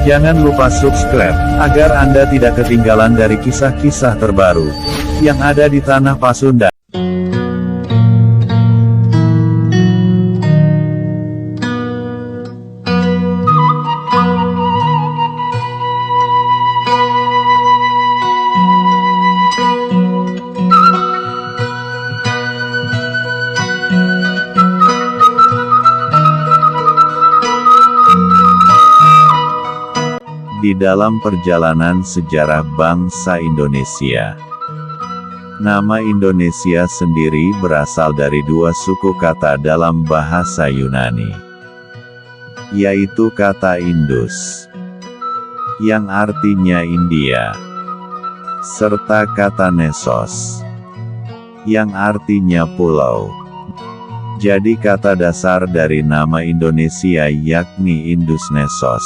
Jangan lupa subscribe, agar Anda tidak ketinggalan dari kisah-kisah terbaru yang ada di Tanah Pasundan. Di dalam perjalanan sejarah bangsa Indonesia, nama Indonesia sendiri berasal dari dua suku kata dalam bahasa Yunani, yaitu kata Indus, yang artinya India, serta kata Nesos, yang artinya pulau. Jadi kata dasar dari nama Indonesia yakni Indus Nesos,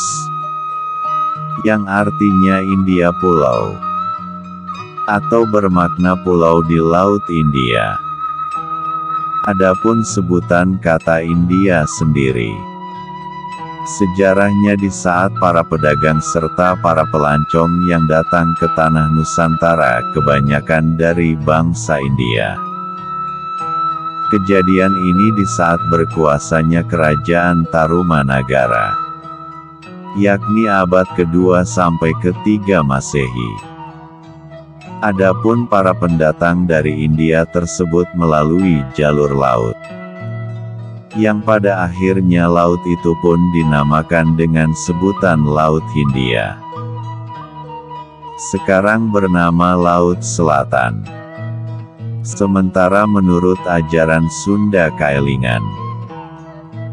yang artinya India pulau, atau bermakna pulau di Laut India. Adapun sebutan kata India sendiri, sejarahnya di saat para pedagang serta para pelancong yang datang ke tanah Nusantara kebanyakan dari bangsa India. Kejadian ini di saat berkuasanya Kerajaan Tarumanagara, yakni abad kedua sampai ketiga Masehi. Adapun para pendatang dari India tersebut melalui jalur laut, yang pada akhirnya laut itu pun dinamakan dengan sebutan Laut Hindia, sekarang bernama Laut Selatan. Sementara menurut ajaran Sunda Kaelingan,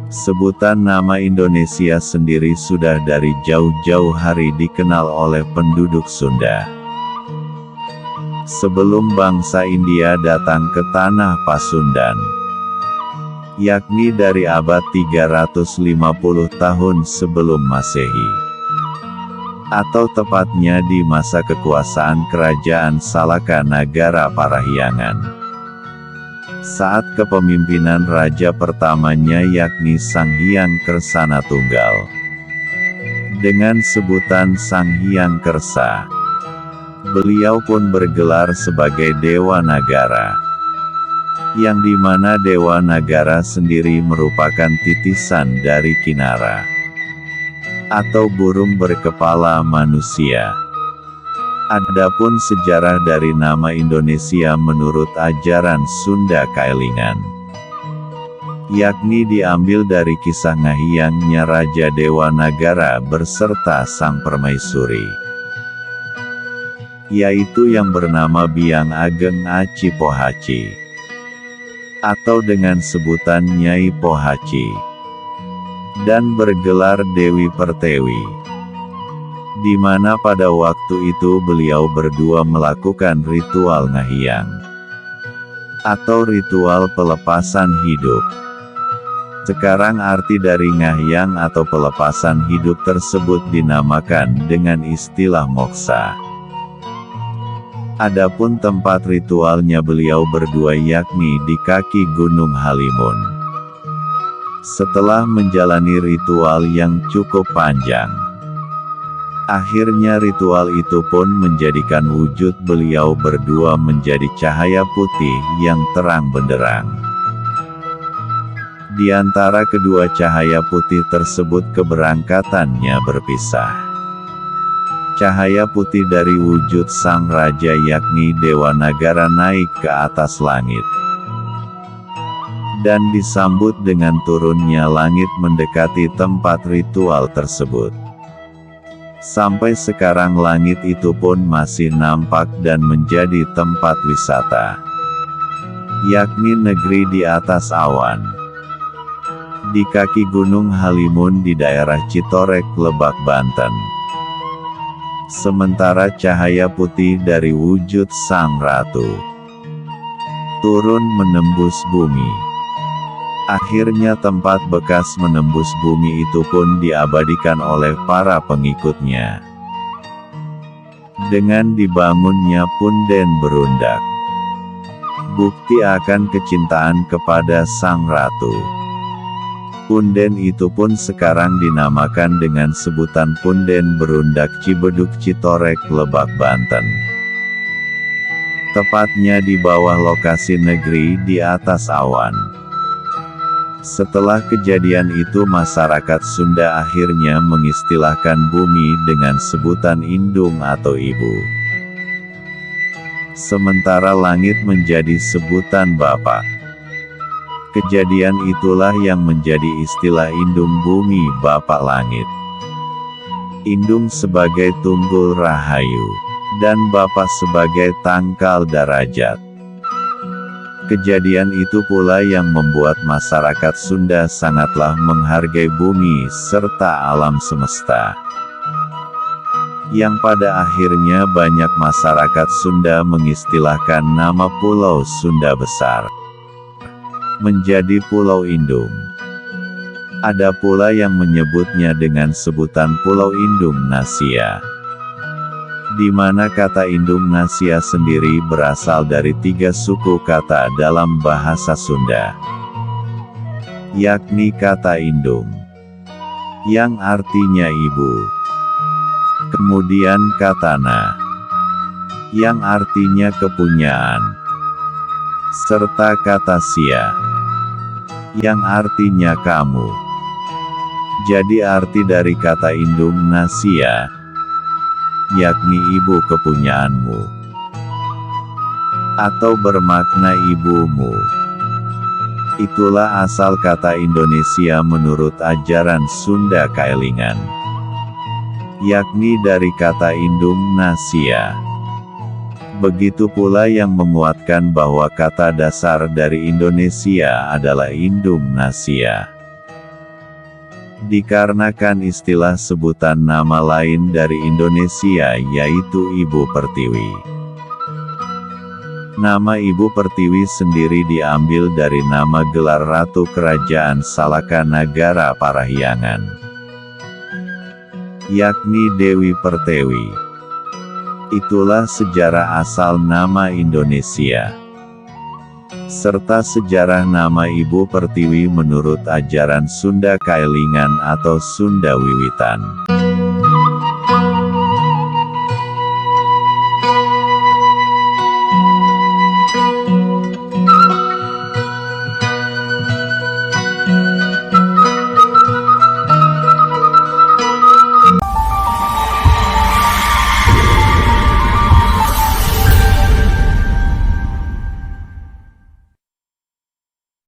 sebutan nama Indonesia sendiri sudah dari jauh-jauh hari dikenal oleh penduduk Sunda, sebelum bangsa India datang ke tanah Pasundan, yakni dari abad 350 tahun sebelum Masehi, atau tepatnya di masa kekuasaan Kerajaan Salaka Nagara Parahyangan, saat kepemimpinan raja pertamanya yakni Sang Hyang Kersana Tunggal, dengan sebutan Sang Hyang Kersa. Beliau pun bergelar sebagai Dewa Nagara, yang dimana Dewa Nagara sendiri merupakan titisan dari Kinara, atau burung berkepala manusia. Adapun sejarah dari nama Indonesia menurut ajaran Sunda Kaelingan, yakni diambil dari kisah Ngahyangnya Raja Dewa Nagara berserta Sang Permaisuri, yaitu yang bernama Biang Ageng Aci Pohaci, atau dengan sebutan Nyai Pohaci, dan bergelar Dewi Pertewi, di mana pada waktu itu beliau berdua melakukan ritual Ngahyang, atau ritual pelepasan hidup. Sekarang arti dari Ngahyang atau pelepasan hidup tersebut dinamakan dengan istilah moksa. Adapun tempat ritualnya beliau berdua yakni di kaki Gunung Halimun. Setelah menjalani ritual yang cukup panjang, akhirnya ritual itu pun menjadikan wujud beliau berdua menjadi cahaya putih yang terang benderang. Di antara kedua cahaya putih tersebut keberangkatannya berpisah. Cahaya putih dari wujud sang raja yakni Dewa Nagara naik ke atas langit, dan disambut dengan turunnya langit mendekati tempat ritual tersebut. Sampai sekarang langit itu pun masih nampak dan menjadi tempat wisata, yakni negeri di atas awan, di kaki Gunung Halimun di daerah Citorek, Lebak, Banten. Sementara cahaya putih dari wujud sang ratu turun menembus bumi. Akhirnya tempat bekas menembus bumi itu pun diabadikan oleh para pengikutnya, dengan dibangunnya punden berundak, bukti akan kecintaan kepada sang ratu. Punden itu pun sekarang dinamakan dengan sebutan Punden Berundak Cibeduk Citorek Lebak Banten. Tepatnya di bawah lokasi negeri di atas awan. Setelah kejadian itu masyarakat Sunda akhirnya mengistilahkan bumi dengan sebutan indung atau ibu. Sementara langit menjadi sebutan bapak. Kejadian itulah yang menjadi istilah indung bumi bapak langit. Indung sebagai tunggul rahayu, dan bapak sebagai tangkal darajat. Kejadian itu pula yang membuat masyarakat Sunda sangatlah menghargai bumi serta alam semesta. Yang pada akhirnya banyak masyarakat Sunda mengistilahkan nama Pulau Sunda Besar menjadi Pulau Indung. Ada pula yang menyebutnya dengan sebutan Pulau Indung Nasia, di mana kata Indung Nasia sendiri berasal dari 3 suku kata dalam bahasa Sunda, yakni kata Indung, yang artinya ibu, kemudian kata Na, yang artinya kepunyaan, serta kata Sia, yang artinya kamu. Jadi arti dari kata indung nasia, yakni ibu kepunyaanmu, atau bermakna ibumu. Itulah asal kata Indonesia menurut ajaran Sunda Kaelingan, yakni dari kata indung nasia. Begitu pula yang menguatkan bahwa kata dasar dari Indonesia adalah indung nasia. Dikarenakan istilah sebutan nama lain dari Indonesia yaitu Ibu Pertiwi. Nama Ibu Pertiwi sendiri diambil dari nama gelar Ratu Kerajaan Salaka Nagara Parahyangan, yakni Dewi Pertiwi. Itulah sejarah asal nama Indonesia, serta sejarah nama Ibu Pertiwi menurut ajaran Sunda Kaelingan atau Sunda Wiwitan.